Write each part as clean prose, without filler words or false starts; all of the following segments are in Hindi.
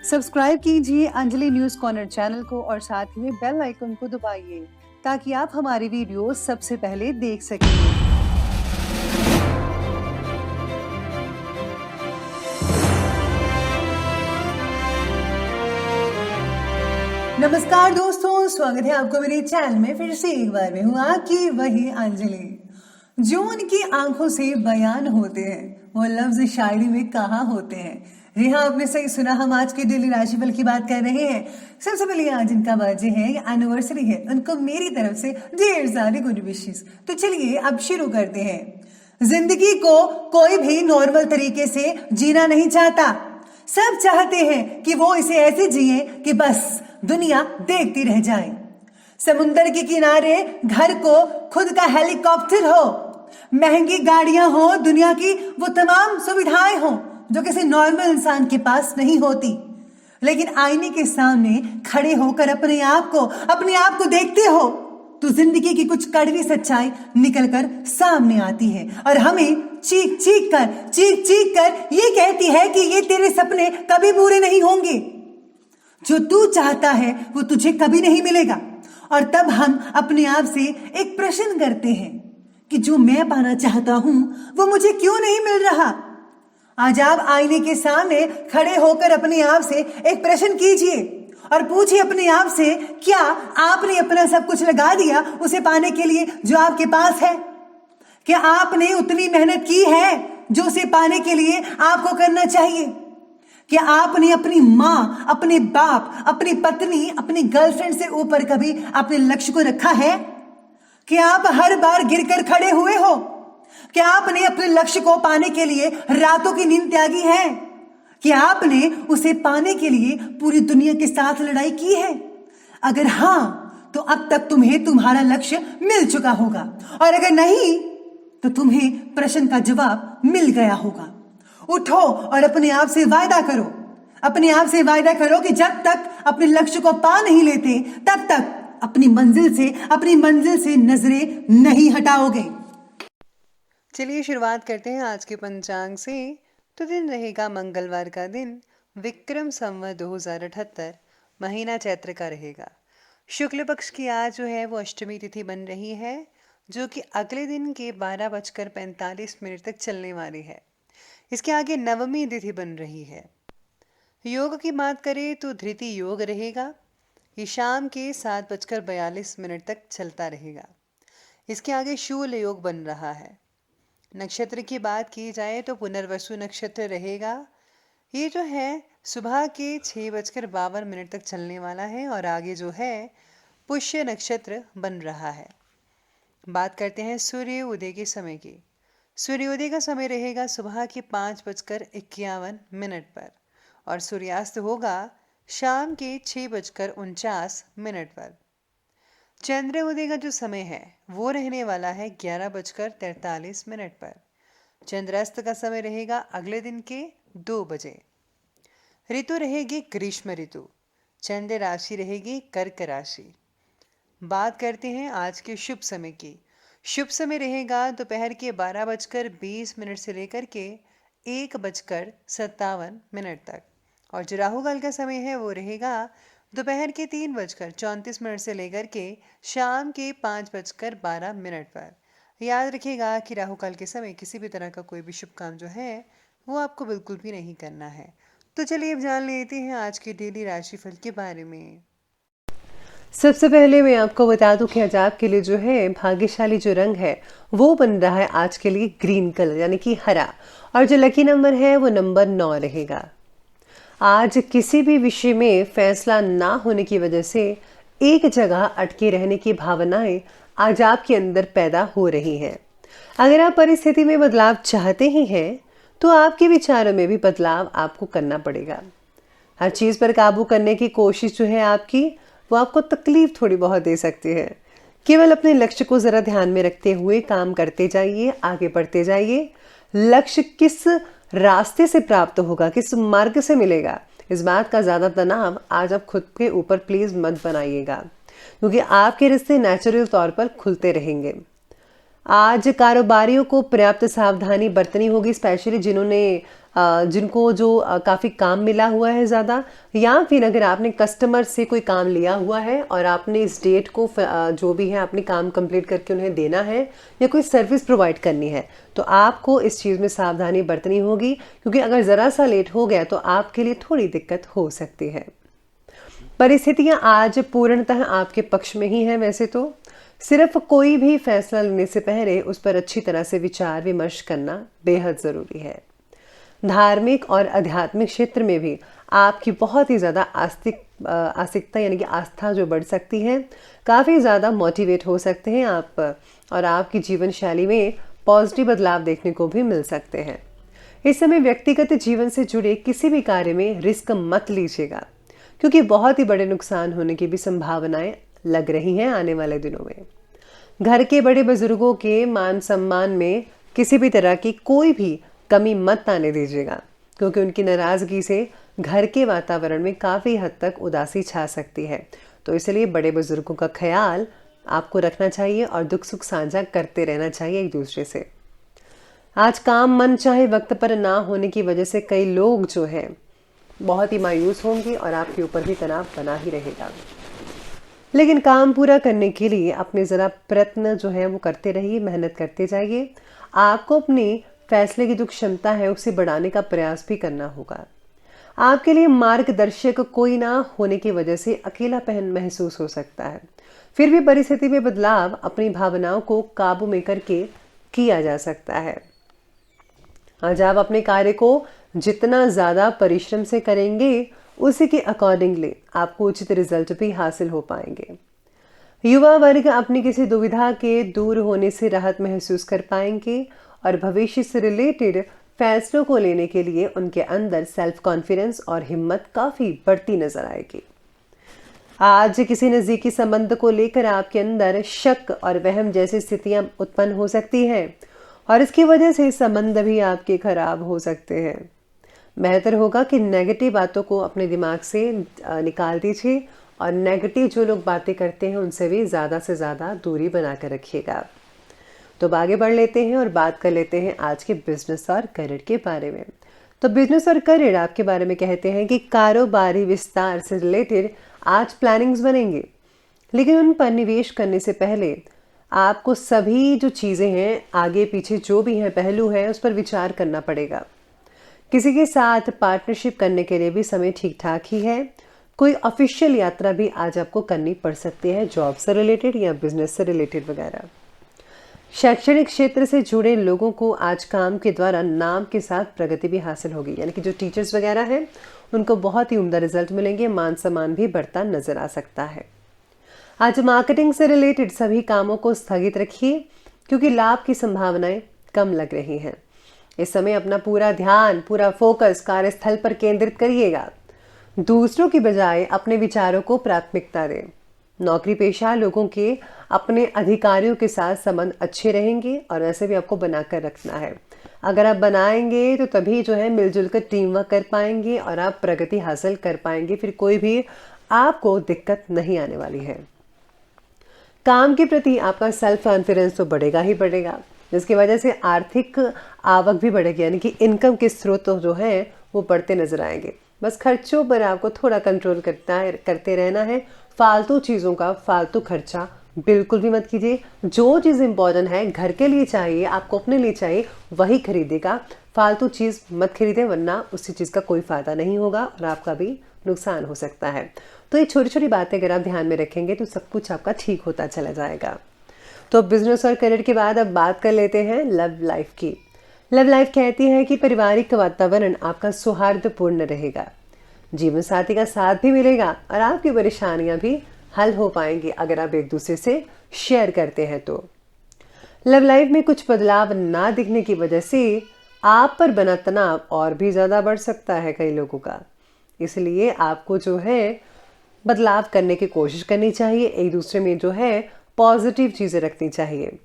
सब्सक्राइब कीजिए अंजलि न्यूज कॉर्नर चैनल को और साथ ही में बेल आइकन को दबाइए ताकि आप हमारी वीडियो सबसे पहले देख सकें। नमस्कार दोस्तों, स्वागत है आपको मेरे चैनल में। फिर से एक बार मैं हूँ आपकी वही अंजलि। जो उनकी आंखों से बयान होते हैं वो लफ्ज शायरी में कहाँ होते हैं। जी हाँ, आपने सही सुना। हम आज के डेली राशिफल की बात कर रहे हैं। सबसे पहले आज जिनका बर्थडे है, एनिवर्सरी है, उनको मेरी तरफ से ढेर सारी गुड विशेस। तो चलिए अब शुरू करते हैं। जिंदगी को कोई भी नॉर्मल तरीके से जीना नहीं चाहता। सब चाहते हैं कि वो इसे ऐसे जिए कि बस दुनिया देखती रह जाए। समुंदर के किनारे घर को खुद का हेलीकॉप्टर हो, महंगी गाड़ियां हो, दुनिया की वो तमाम सुविधाएं हो जो किसी नॉर्मल इंसान के पास नहीं होती। लेकिन आईने के सामने खड़े होकर अपने आप को देखते हो तो जिंदगी की कुछ कड़वी सच्चाई निकलकर सामने आती है और हमें चीख चीख कर ये कहती है कि ये तेरे सपने कभी पूरे नहीं होंगे। जो तू चाहता है वो तुझे कभी नहीं मिलेगा। और तब हम अपने आप से एक प्रश्न करते हैं कि जो मैं पाना चाहता हूं वो मुझे क्यों नहीं मिल रहा। आज आप आईने के सामने खड़े होकर अपने आप से एक प्रश्न कीजिए और पूछिए अपने आप से, क्या आपने अपना सब कुछ लगा दिया उसे पाने के लिए जो आपके पास है? क्या आपने उतनी मेहनत की है जो उसे पाने के लिए आपको करना चाहिए? क्या आपने अपनी माँ, अपने बाप, अपनी पत्नी, अपनी गर्लफ्रेंड से ऊपर कभी अपने लक्ष्य को रखा है? क्या आप हर बार गिरकर खड़े हुए हो? क्या आपने अपने लक्ष्य को पाने के लिए रातों की नींद त्यागी है? क्या आपने उसे पाने के लिए पूरी दुनिया के साथ लड़ाई की है? अगर हाँ, तो अब तक तुम्हें तुम्हारा लक्ष्य मिल चुका होगा और अगर नहीं तो तुम्हें प्रश्न का जवाब मिल गया होगा। उठो और अपने आप से वायदा करो कि जब तक अपने लक्ष्य को पा नहीं लेते तब तक अपनी मंजिल से नजरें नहीं हटाओगे। चलिए शुरुआत करते हैं आज के पंचांग से। तो दिन रहेगा मंगलवार का दिन, विक्रम संवत 2078, महीना चैत्र का रहेगा। शुक्ल पक्ष की आज जो है वो अष्टमी तिथि बन रही है जो कि अगले दिन के 12:45 तक चलने वाली है। इसके आगे नवमी तिथि बन रही है। योग की बात करें तो धृति योग रहेगा। ये शाम के 7:42 तक चलता रहेगा। इसके आगे शूल योग बन रहा है। नक्षत्र की बात की जाए तो पुनर्वसु नक्षत्र रहेगा। ये जो है सुबह के 6:52 तक चलने वाला है और आगे जो है पुष्य नक्षत्र बन रहा है। बात करते हैं सूर्य उदय के समय की। सूर्योदय का समय रहेगा सुबह के 5:51 पर और सूर्यास्त होगा शाम के 6:49 पर। चंद्रोदय का जो समय है वो रहने वाला है 11:43 पर। चंद्रास्त का समय रहेगा अगले दिन के 2 बजे। ऋतु रहेगी ग्रीष्म ऋतु। चंद्र राशि रहेगी कर्क राशि। बात करते हैं आज के शुभ समय की। शुभ समय रहेगा दोपहर के 12:20 से लेकर के 1:57 तक और जो राहु काल का समय है वो रहेगा दोपहर के 3:34 से लेकर के शाम के 5:12 पर। याद रखिएगा कि राहु काल के समय किसी भी तरह का कोई भी शुभ काम जो है वो आपको बिल्कुल भी नहीं करना है। तो चलिए अब जान लेते हैं आज के डेली राशिफल के बारे में। सबसे पहले मैं आपको बता दूं कि आज आपके लिए जो है भाग्यशाली जो रंग है वो बन रहा है आज के लिए ग्रीन कलर यानी कि हरा, और जो लकी नंबर है वो नंबर 9 रहेगा। आज किसी भी विषय में फैसला ना होने की वजह से एक जगह अटके रहने की भावनाएं आज आपके अंदर पैदा हो रही हैं। अगर आप परिस्थिति में बदलाव चाहते ही हैं तो आपके विचारों में भी बदलाव आपको करना पड़ेगा। हर चीज़ पर काबू करने की कोशिश जो है आपकी वो आपको तकलीफ थोड़ी बहुत दे सकती है। केवल अपने लक्ष्य को ज़रा ध्यान में रखते हुए काम करते जाइए, आगे बढ़ते जाइए। लक्ष्य किस रास्ते से प्राप्त होगा, किस मार्ग से मिलेगा, इस बात का ज़्यादा तनाव आज आप खुद के ऊपर प्लीज़ मत बनाइएगा, क्योंकि आपके रिश्ते नेचुरल तौर पर खुलते रहेंगे। आज कारोबारियों को पर्याप्त सावधानी बरतनी होगी, स्पेशली जिनको जो काफ़ी काम मिला हुआ है ज़्यादा, या फिर अगर आपने कस्टमर से कोई काम लिया हुआ है और आपने इस डेट को जो भी है अपने काम कंप्लीट करके उन्हें देना है या कोई सर्विस प्रोवाइड करनी है, तो आपको इस चीज़ में सावधानी बरतनी होगी, क्योंकि अगर ज़रा सा लेट हो गया तो आपके लिए थोड़ी दिक्कत हो सकती है। परिस्थितियाँ आज पूर्णतः आपके पक्ष में ही हैं। वैसे तो सिर्फ कोई भी फैसला लेने से पहले उस पर अच्छी तरह से विचार विमर्श करना बेहद ज़रूरी है। धार्मिक और आध्यात्मिक क्षेत्र में भी आपकी बहुत ही ज़्यादा आस्तिकता यानी कि आस्था जो बढ़ सकती है, काफ़ी ज़्यादा मोटिवेट हो सकते हैं आप, और आपकी जीवन शैली में पॉजिटिव बदलाव देखने को भी मिल सकते हैं। इस समय व्यक्तिगत जीवन से जुड़े किसी भी कार्य में रिस्क मत लीजिएगा, क्योंकि बहुत ही बड़े नुकसान होने की भी संभावनाएं लग रही हैं आने वाले दिनों में। घर के बड़े बुजुर्गों के मान सम्मान में किसी भी तरह की कोई भी कमी मत आने दीजिएगा, क्योंकि उनकी नाराज़गी से घर के वातावरण में काफ़ी हद तक उदासी छा सकती है। तो इसलिए बड़े बुजुर्गों का ख्याल आपको रखना चाहिए और दुख सुख साझा करते रहना चाहिए एक दूसरे से। आज काम मन चाहे वक्त पर ना होने की वजह से कई लोग जो हैं बहुत ही मायूस होंगे और आपके ऊपर भी तनाव बना ही रहेगा। लेकिन काम पूरा करने के लिए अपने ज़रा प्रयत्न जो है वो करते रहिए, मेहनत करते जाइए। आपको अपनी फैसले की जो क्षमता है उसे बढ़ाने का प्रयास भी करना होगा। आपके लिए मार्गदर्शक कोई ना होने की वजह से अकेलापन महसूस हो सकता है। फिर भी परिस्थिति में बदलाव अपनी भावनाओं को काबू में करके किया जा सकता है। आज आप अपने कार्य को जितना ज़्यादा परिश्रम से करेंगे, उसी के अकॉर्डिंगली आपको उचित रिजल्ट भी हासिल हो पाएंगे। युवा वर्ग अपनी किसी दुविधा के दूर होने से राहत महसूस कर पाएंगे और भविष्य से रिलेटेड फैसलों को लेने के लिए उनके अंदर सेल्फ कॉन्फिडेंस और हिम्मत काफ़ी बढ़ती नजर आएगी। आज किसी नज़दीकी संबंध को लेकर आपके अंदर शक और वहम जैसी स्थितियां उत्पन्न हो सकती हैं और इसकी वजह से संबंध भी आपके खराब हो सकते हैं। बेहतर होगा कि नेगेटिव बातों को अपने दिमाग से निकाल दीजिए और नेगेटिव जो लोग बातें करते हैं उनसे भी ज़्यादा से ज़्यादा दूरी बना कर रखिएगा। तो अब आगे बढ़ लेते हैं और बात कर लेते हैं आज के बिजनेस और करियर के बारे में। तो बिजनेस और करियर आपके बारे में कहते हैं कि कारोबारी विस्तार से रिलेटेड आज प्लानिंग्स बनेंगे, लेकिन उन पर निवेश करने से पहले आपको सभी जो चीज़ें हैं, आगे पीछे जो भी हैं पहलू हैं, उस पर विचार करना पड़ेगा। किसी के साथ पार्टनरशिप करने के लिए भी समय ठीक ठाक ही है। कोई ऑफिशियल यात्रा भी आज आपको करनी पड़ सकती है, जॉब से रिलेटेड या बिजनेस से रिलेटेड वगैरह। शैक्षणिक क्षेत्र से जुड़े लोगों को आज काम के द्वारा नाम के साथ प्रगति भी हासिल होगी, यानी कि जो टीचर्स वगैरह हैं उनको बहुत ही उम्दा रिजल्ट मिलेंगे, मान सम्मान भी बढ़ता नजर आ सकता है। आज मार्केटिंग से रिलेटेड सभी कामों को स्थगित रखिए, क्योंकि लाभ की संभावनाएं कम लग रही हैं। इस समय अपना पूरा ध्यान, पूरा फोकस कार्यस्थल पर केंद्रित करिएगा। दूसरों की बजाय अपने विचारों को प्राथमिकता दें। नौकरी पेशा लोगों के अपने अधिकारियों के साथ संबंध अच्छे रहेंगे और वैसे भी आपको बनाकर रखना है। अगर आप बनाएंगे तो तभी जो है मिलजुल कर टीम वर्क कर पाएंगे और आप प्रगति हासिल कर पाएंगे। फिर कोई भी आपको दिक्कत नहीं आने वाली है। काम के प्रति आपका सेल्फ कॉन्फिडेंस तो बढ़ेगा ही बढ़ेगा, जिसकी वजह से आर्थिक आवक भी बढ़ेगी, यानी कि इनकम के स्रोत जो हैं वो बढ़ते नजर आएंगे। बस खर्चों पर आपको थोड़ा कंट्रोल करते रहना है। फालतू चीज़ों का फालतू खर्चा बिल्कुल भी मत कीजिए। जो चीज़ इंपॉर्टेंट है, घर के लिए चाहिए, आपको अपने लिए चाहिए, वही खरीदेगा। फालतू चीज़ मत खरीदें, वरना उसी चीज़ का कोई फ़ायदा नहीं होगा और आपका भी नुकसान हो सकता है। तो ये छोटी छोटी बातें अगर आप ध्यान में रखेंगे तो सब कुछ आपका ठीक होता चला जाएगा। तो बिजनेस और करियर के बाद अब बात कर लेते हैं लव लाइफ की। लव लाइफ कहती है कि पारिवारिक वातावरण आपका सौहार्दपूर्ण रहेगा, जीवन साथी का साथ भी मिलेगा और आपकी परेशानियां भी हल हो पाएंगी अगर आप एक दूसरे से शेयर करते हैं। तो लव लाइफ में कुछ बदलाव ना दिखने की वजह से आप पर बना तनाव और भी ज़्यादा बढ़ सकता है कई लोगों का। इसलिए आपको जो है बदलाव करने की कोशिश करनी चाहिए, एक दूसरे में जो है पॉजिटिव चीज़ें रखनी चाहिए।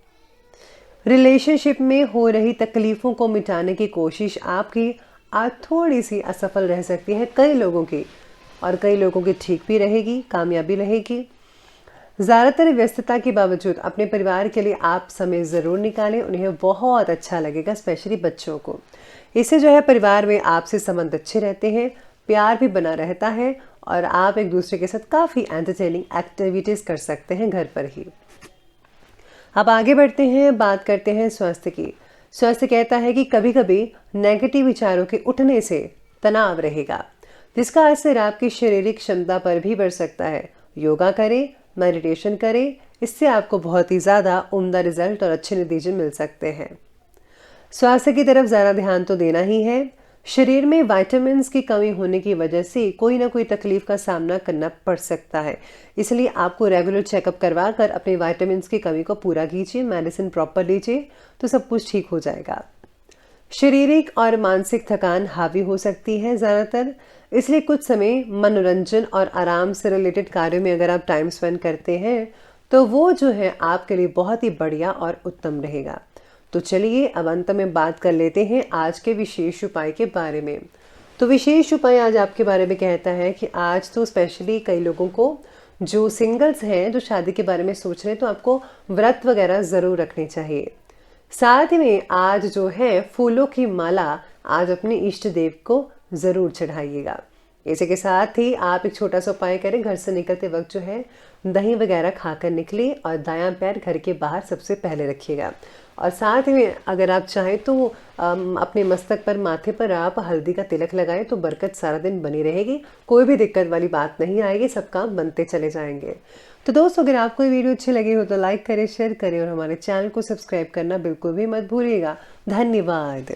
रिलेशनशिप में हो रही तकलीफ़ों को मिटाने की कोशिश आपकी आज थोड़ी सी असफल रह सकती है कई लोगों की, और कई लोगों की ठीक भी रहेगी, कामयाबी रहेगी। ज़्यादातर व्यस्तता के बावजूद अपने परिवार के लिए आप समय ज़रूर निकालें, उन्हें बहुत अच्छा लगेगा, स्पेशली बच्चों को। इससे जो है परिवार में आपसे संबंध अच्छे रहते हैं, प्यार भी बना रहता है और आप एक दूसरे के साथ काफ़ी एंटरटेनिंग एक्टिविटीज़ कर सकते हैं घर पर ही। अब आगे बढ़ते हैं, बात करते हैं स्वास्थ्य की। स्वास्थ्य कहता है कि कभी कभी नेगेटिव विचारों के उठने से तनाव रहेगा, जिसका असर आपकी शारीरिक क्षमता पर भी बढ़ सकता है। योगा करें, मेडिटेशन करें, इससे आपको बहुत ही ज़्यादा उम्दा रिजल्ट और अच्छे नतीजे मिल सकते हैं। स्वास्थ्य की तरफ ज़्यादा ध्यान तो देना ही है। शरीर में विटामिन्स की कमी होने की वजह से कोई ना कोई तकलीफ का सामना करना पड़ सकता है, इसलिए आपको रेगुलर चेकअप करवा कर अपने विटामिन्स की कमी को पूरा कीजिए, मेडिसिन प्रॉपर लीजिए तो सब कुछ ठीक हो जाएगा। शारीरिक और मानसिक थकान हावी हो सकती है ज़्यादातर, इसलिए कुछ समय मनोरंजन और आराम से रिलेटेड कार्यों में अगर आप टाइम स्पेंड करते हैं तो वो जो है आपके लिए बहुत ही बढ़िया और उत्तम रहेगा। तो चलिए अब अंत में बात कर लेते हैं आज के विशेष उपाय के बारे में। तो विशेष उपाय आज आपके बारे में कहता है कि आज तो स्पेशली कई लोगों को जो सिंगल्स हैं, जो शादी के बारे में सोच रहे हैं, तो आपको व्रत वगैरह ज़रूर रखने चाहिए। साथ ही में आज जो है फूलों की माला आज अपने इष्ट देव को ज़रूर चढ़ाइएगा। इसी के साथ ही आप एक छोटा सा उपाय करें, घर से निकलते वक्त जो है दही वगैरह खाकर निकले और दायां पैर घर के बाहर सबसे पहले रखिएगा। और साथ में अगर आप चाहें तो अपने मस्तक पर, माथे पर आप हल्दी का तिलक लगाएं तो बरकत सारा दिन बनी रहेगी, कोई भी दिक्कत वाली बात नहीं आएगी, सब काम बनते चले जाएंगे। तो दोस्तों, अगर आपको ये वीडियो अच्छी लगी हो तो लाइक करें, शेयर करें और हमारे चैनल को सब्सक्राइब करना बिल्कुल भी मत भूलिएगा। धन्यवाद।